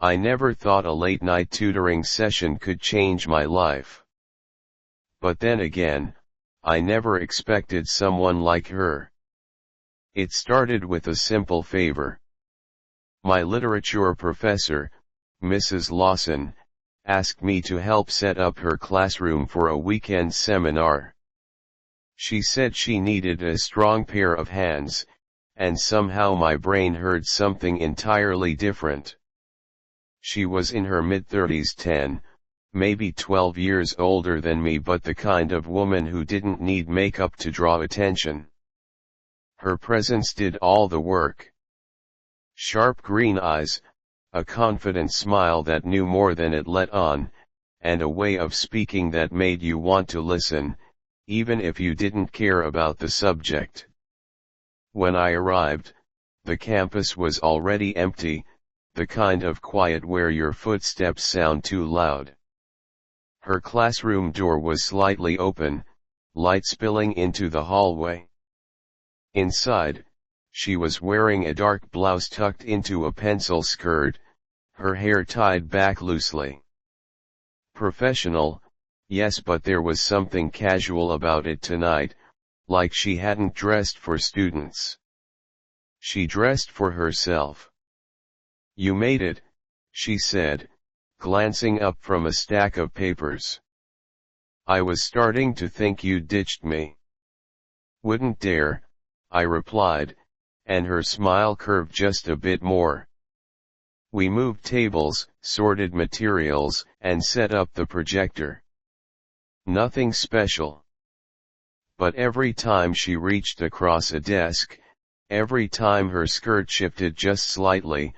I never thought a late-night tutoring session could change my life. But then again, I never expected someone like her. It started with a simple favor. My literature professor, Mrs. Lawson, asked me to help set up her classroom for a weekend seminar. She said she needed a strong pair of hands, and somehow my brain heard something entirely different. She was in her mid-30s, 10, maybe 12 years older than me, but the kind of woman who didn't need makeup to draw attention. Her presence did all the work. Sharp green eyes, a confident smile that knew more than it let on, and a way of speaking that made you want to listen, even if you didn't care about the subject. When I arrived, the campus was already empty, the kind of quiet where your footsteps sound too loud. Her classroom door was slightly open, light spilling into the hallway. Inside, she was wearing a dark blouse tucked into a pencil skirt, her hair tied back loosely. Professional, yes, but there was something casual about it tonight, like she hadn't dressed for students. She dressed for herself. "You made it," she said, glancing up from a stack of papers. "I was starting to think you'd ditched me." "Wouldn't dare," I replied, and her smile curved just a bit more. We moved tables, sorted materials, and set up the projector. Nothing special. But every time she reached across a desk, every time her skirt shifted just slightly,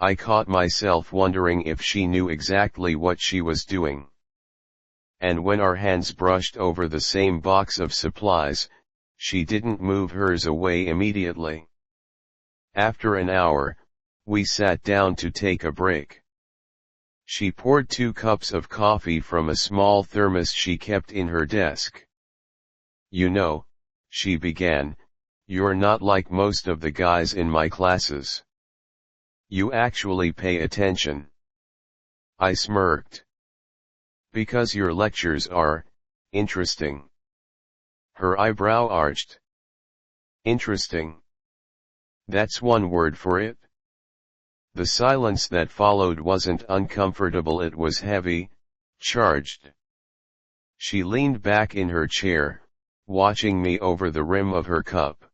I caught myself wondering if she knew exactly what she was doing. And when our hands brushed over the same box of supplies, she didn't move hers away immediately. After an hour, we sat down to take a break. She poured 2 cups of coffee from a small thermos she kept in her desk. "You know," she began, "you're not like most of the guys in my classes. You actually pay attention." I smirked. "Because your lectures are interesting." Her eyebrow arched. "Interesting? That's one word for it." The silence that followed wasn't uncomfortable, it was heavy, charged. She leaned back in her chair, watching me over the rim of her cup.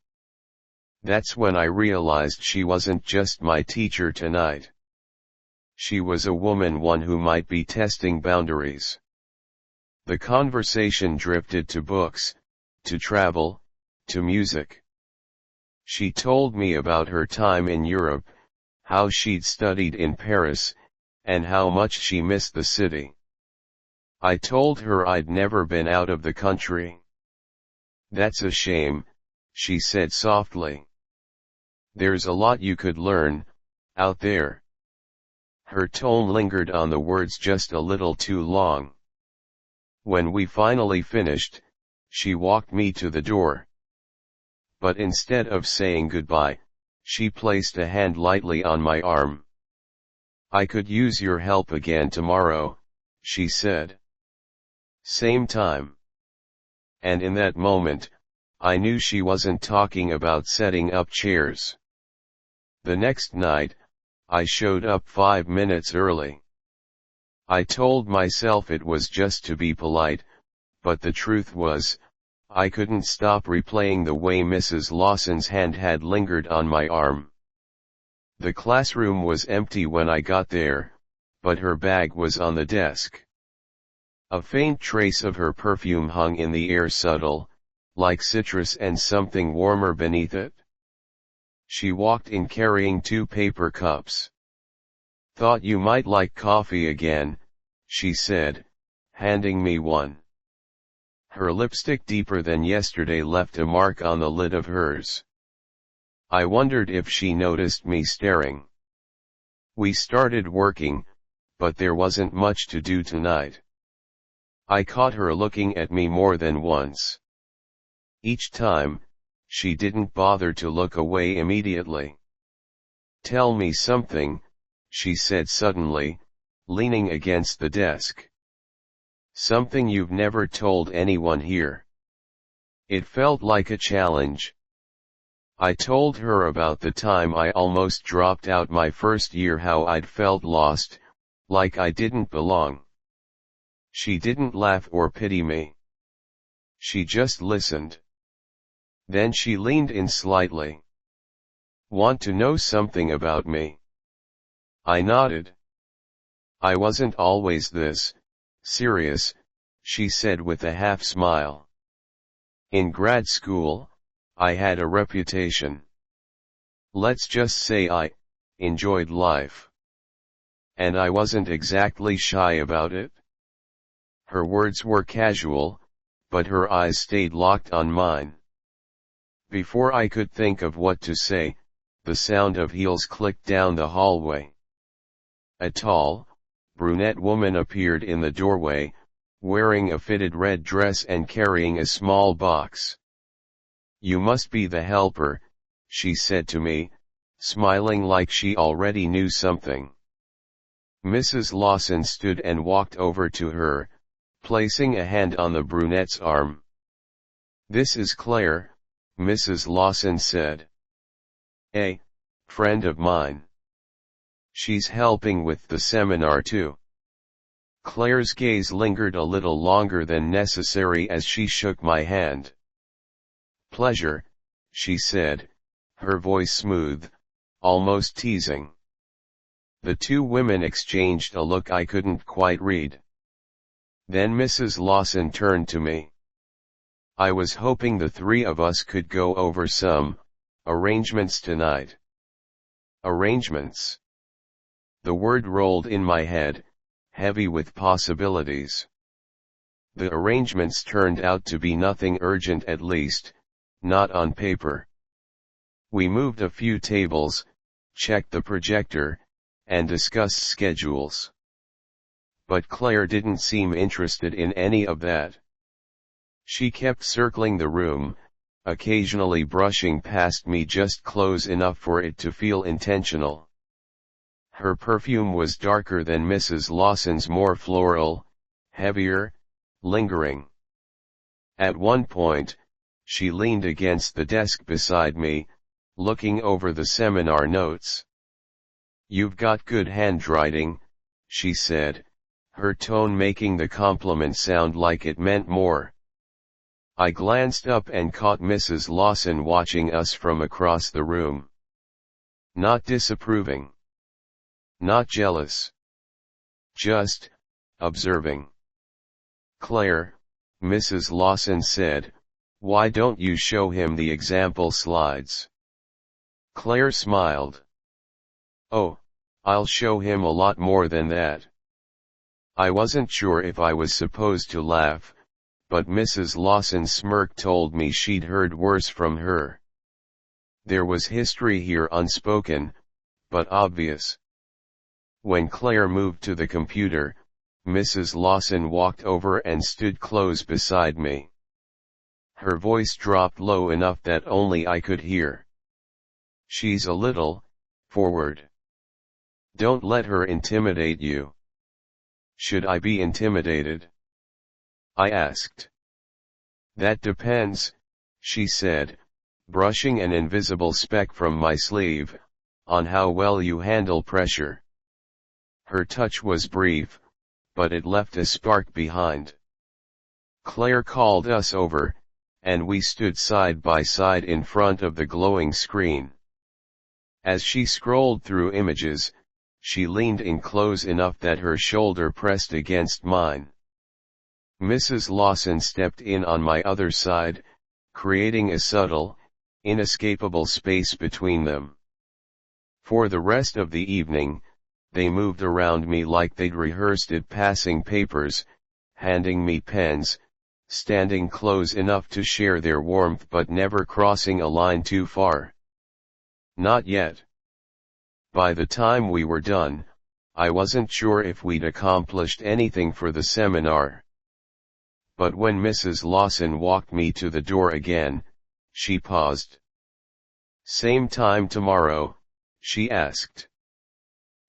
That's when I realized she wasn't just my teacher tonight. She was a woman, one who might be testing boundaries. The conversation drifted to books, to travel, to music. She told me about her time in Europe, how she'd studied in Paris, and how much she missed the city. I told her I'd never been out of the country. "That's a shame," she said softly. "There's a lot you could learn, out there." Her tone lingered on the words just a little too long. When we finally finished, she walked me to the door. But instead of saying goodbye, she placed a hand lightly on my arm. "I could use your help again tomorrow," she said. "Same time." And in that moment, I knew she wasn't talking about setting up chairs. The next night, I showed up 5 minutes early. I told myself it was just to be polite, but the truth was, I couldn't stop replaying the way Mrs. Lawson's hand had lingered on my arm. The classroom was empty when I got there, but her bag was on the desk. A faint trace of her perfume hung in the air, subtle, like citrus and something warmer beneath it. She walked in carrying 2 paper cups. "Thought you might like coffee again," she said, handing me one. Her lipstick, deeper than yesterday, left a mark on the lid of hers. I wondered if she noticed me staring. We started working, but there wasn't much to do tonight. I caught her looking at me more than once. Each time, she didn't bother to look away immediately. "Tell me something," she said suddenly, leaning against the desk. Something you've never told anyone here. It felt like a challenge. I told her about the time I almost dropped out my first year, how I'd felt lost, like I didn't belong. She didn't laugh or pity me. She just listened. Then she leaned in slightly. Want to know something about me? I nodded. I wasn't always this serious, she said with a half smile. In grad school, I had a reputation. Let's just say I enjoyed life. And I wasn't exactly shy about it. Her words were casual, but her eyes stayed locked on mine. Before I could think of what to say, the sound of heels clicked down the hallway. A tall, brunette woman appeared in the doorway, wearing a fitted red dress and carrying a small box. You must be the helper, she said to me, smiling like she already knew something. Mrs. Lawson stood and walked over to her, placing a hand on the brunette's arm. This is Claire, Mrs. Lawson said. A friend of mine. She's helping with the seminar too. Claire's gaze lingered a little longer than necessary as she shook my hand. Pleasure, she said, her voice smooth, almost teasing. The two women exchanged a look I couldn't quite read. Then Mrs. Lawson turned to me. I was hoping the three of us could go over some arrangements tonight. Arrangements. The word rolled in my head, heavy with possibilities. The arrangements turned out to be nothing urgent, at least, not on paper. We moved a few tables, checked the projector, and discussed schedules. But Claire didn't seem interested in any of that. She kept circling the room, occasionally brushing past me just close enough for it to feel intentional. Her perfume was darker than Mrs. Lawson's, more floral, heavier, lingering. At one point, she leaned against the desk beside me, looking over the seminar notes. You've got good handwriting, she said, her tone making the compliment sound like it meant more. I glanced up and caught Mrs. Lawson watching us from across the room. Not disapproving. Not jealous. Just observing. Claire, Mrs. Lawson said, why don't you show him the example slides? Claire smiled. Oh, I'll show him a lot more than that. I wasn't sure if I was supposed to laugh, but Mrs. Lawson's smirk told me she'd heard worse from her. There was history here, unspoken, but obvious. When Claire moved to the computer, Mrs. Lawson walked over and stood close beside me. Her voice dropped low enough that only I could hear. She's a little forward. Don't let her intimidate you. Should I be intimidated? I asked. That depends, she said, brushing an invisible speck from my sleeve, on how well you handle pressure. Her touch was brief, but it left a spark behind. Claire called us over, and we stood side by side in front of the glowing screen. As she scrolled through images, she leaned in close enough that her shoulder pressed against mine. Mrs. Lawson stepped in on my other side, creating a subtle, inescapable space between them. For the rest of the evening, they moved around me like they'd rehearsed it, passing papers, handing me pens, standing close enough to share their warmth but never crossing a line too far. Not yet. By the time we were done, I wasn't sure if we'd accomplished anything for the seminar. But when Mrs. Lawson walked me to the door again, she paused. Same time tomorrow, she asked.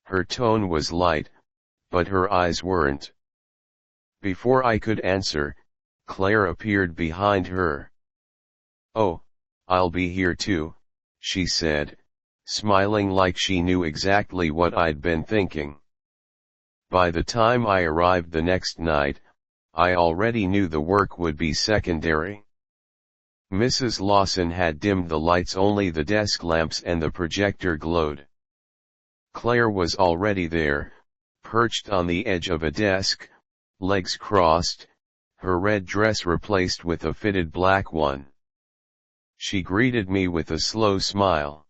Her tone was light, but her eyes weren't. Before I could answer, Claire appeared behind her. "Oh, I'll be here too," she said, smiling like she knew exactly what I'd been thinking. By the time I arrived the next night, I already knew the work would be secondary. Mrs. Lawson had dimmed the lights, only the desk lamps and the projector glowed. Claire was already there, perched on the edge of a desk, legs crossed, her red dress replaced with a fitted black one. She greeted me with a slow smile.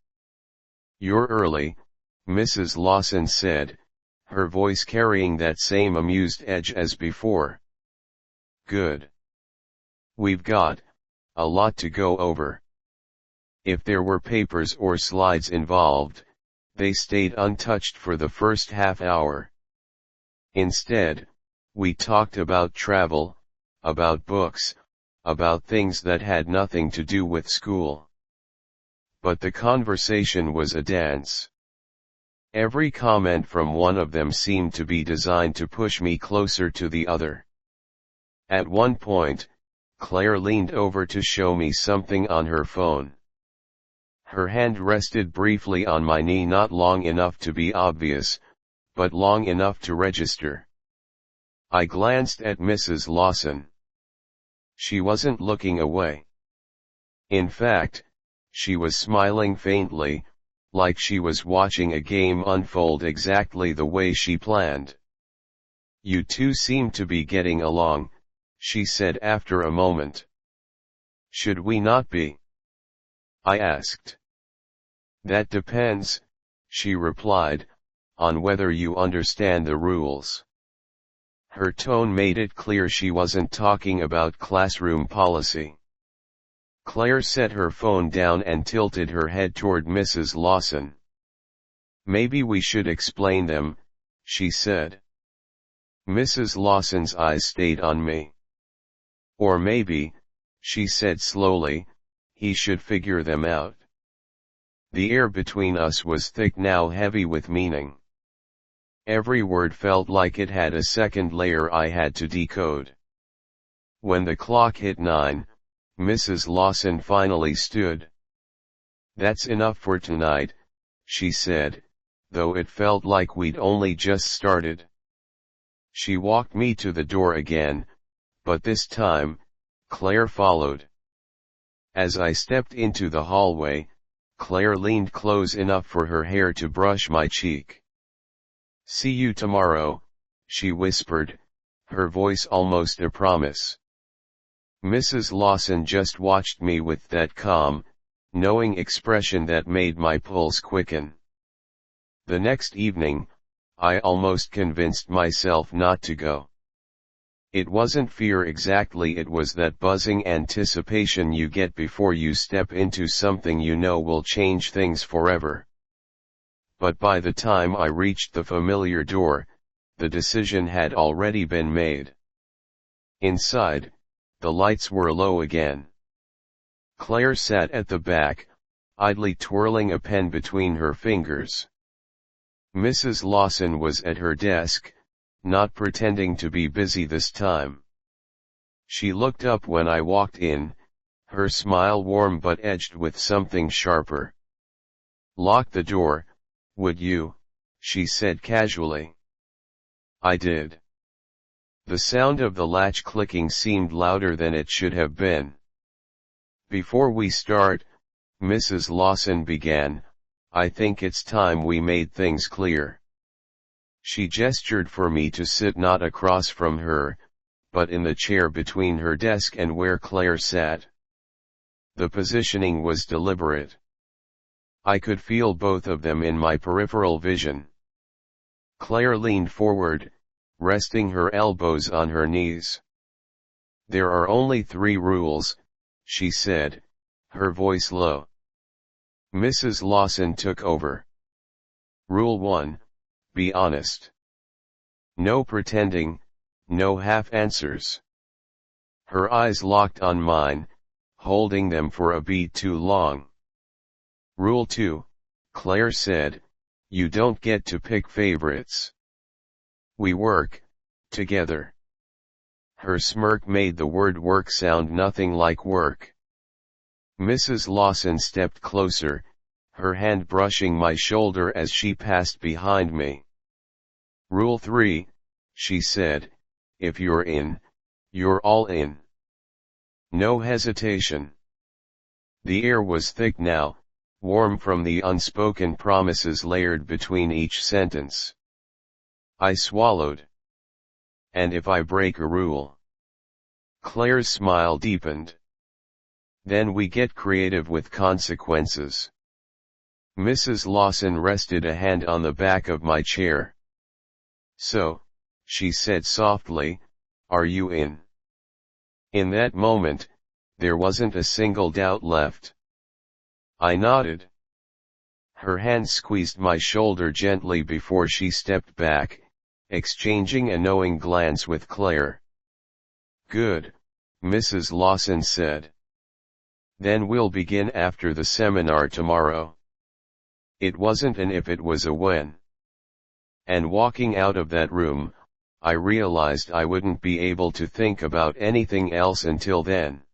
"You're early," Mrs. Lawson said, her voice carrying that same amused edge as before. "Good. We've got a lot to go over." If there were papers or slides involved, they stayed untouched for the first half hour. Instead, we talked about travel, about books, about things that had nothing to do with school. But the conversation was a dance. Every comment from one of them seemed to be designed to push me closer to the other. At one point, Claire leaned over to show me something on her phone. Her hand rested briefly on my knee, not long enough to be obvious, but long enough to register. I glanced at Mrs. Lawson. She wasn't looking away. In fact, she was smiling faintly, like she was watching a game unfold exactly the way she planned. "You two seem to be getting along," she said after a moment. "Should we not be?" I asked. "That depends," she replied, "on whether you understand the rules." Her tone made it clear she wasn't talking about classroom policy. Claire set her phone down and tilted her head toward Mrs. Lawson. "Maybe we should explain them," she said. Mrs. Lawson's eyes stayed on me. "Or maybe," she said slowly, "he should figure them out." The air between us was thick, now heavy with meaning. Every word felt like it had a second layer I had to decode. When the clock hit 9, Mrs. Lawson finally stood. "That's enough for tonight," she said, though it felt like we'd only just started. She walked me to the door again, but this time, Claire followed. As I stepped into the hallway, Claire leaned close enough for her hair to brush my cheek. "See you tomorrow," she whispered, her voice almost a promise. Mrs. Lawson just watched me with that calm, knowing expression that made my pulse quicken. The next evening, I almost convinced myself not to go. It wasn't fear exactly, it was that buzzing anticipation you get before you step into something you know will change things forever. But by the time I reached the familiar door, the decision had already been made. Inside, the lights were low again. Claire sat at the back, idly twirling a pen between her fingers. Mrs. Lawson was at her desk, not pretending to be busy this time. She looked up when I walked in, her smile warm but edged with something sharper. "Lock the door, would you?" she said casually. I did. The sound of the latch clicking seemed louder than it should have been. "Before we start," Mrs. Lawson began, "I think it's time we made things clear." She gestured for me to sit not across from her, but in the chair between her desk and where Claire sat. The positioning was deliberate. I could feel both of them in my peripheral vision. Claire leaned forward, resting her elbows on her knees. "There are only 3 rules," she said, her voice low. Mrs. Lawson took over. "Rule 1, be honest. No pretending, no half answers." Her eyes locked on mine, holding them for a beat too long. "Rule 2, Claire said, You don't get to pick favorites. We work together. Her smirk made the word work sound nothing like work. Mrs. Lawson stepped closer, her hand brushing my shoulder as she passed behind me. Rule 3, she said, if you're in, you're all in. No hesitation. The air was thick now, warm from the unspoken promises layered between each sentence. I swallowed. And if I break a rule? Claire's smile deepened. Then we get creative with consequences. Mrs. Lawson rested a hand on the back of my chair. So, she said softly, are you in? In that moment, there wasn't a single doubt left. I nodded. Her hand squeezed my shoulder gently before she stepped back, exchanging a knowing glance with Claire. Good, Mrs. Lawson said. Then we'll begin after the seminar tomorrow. It wasn't an if, it was a when. And walking out of that room, I realized I wouldn't be able to think about anything else until then.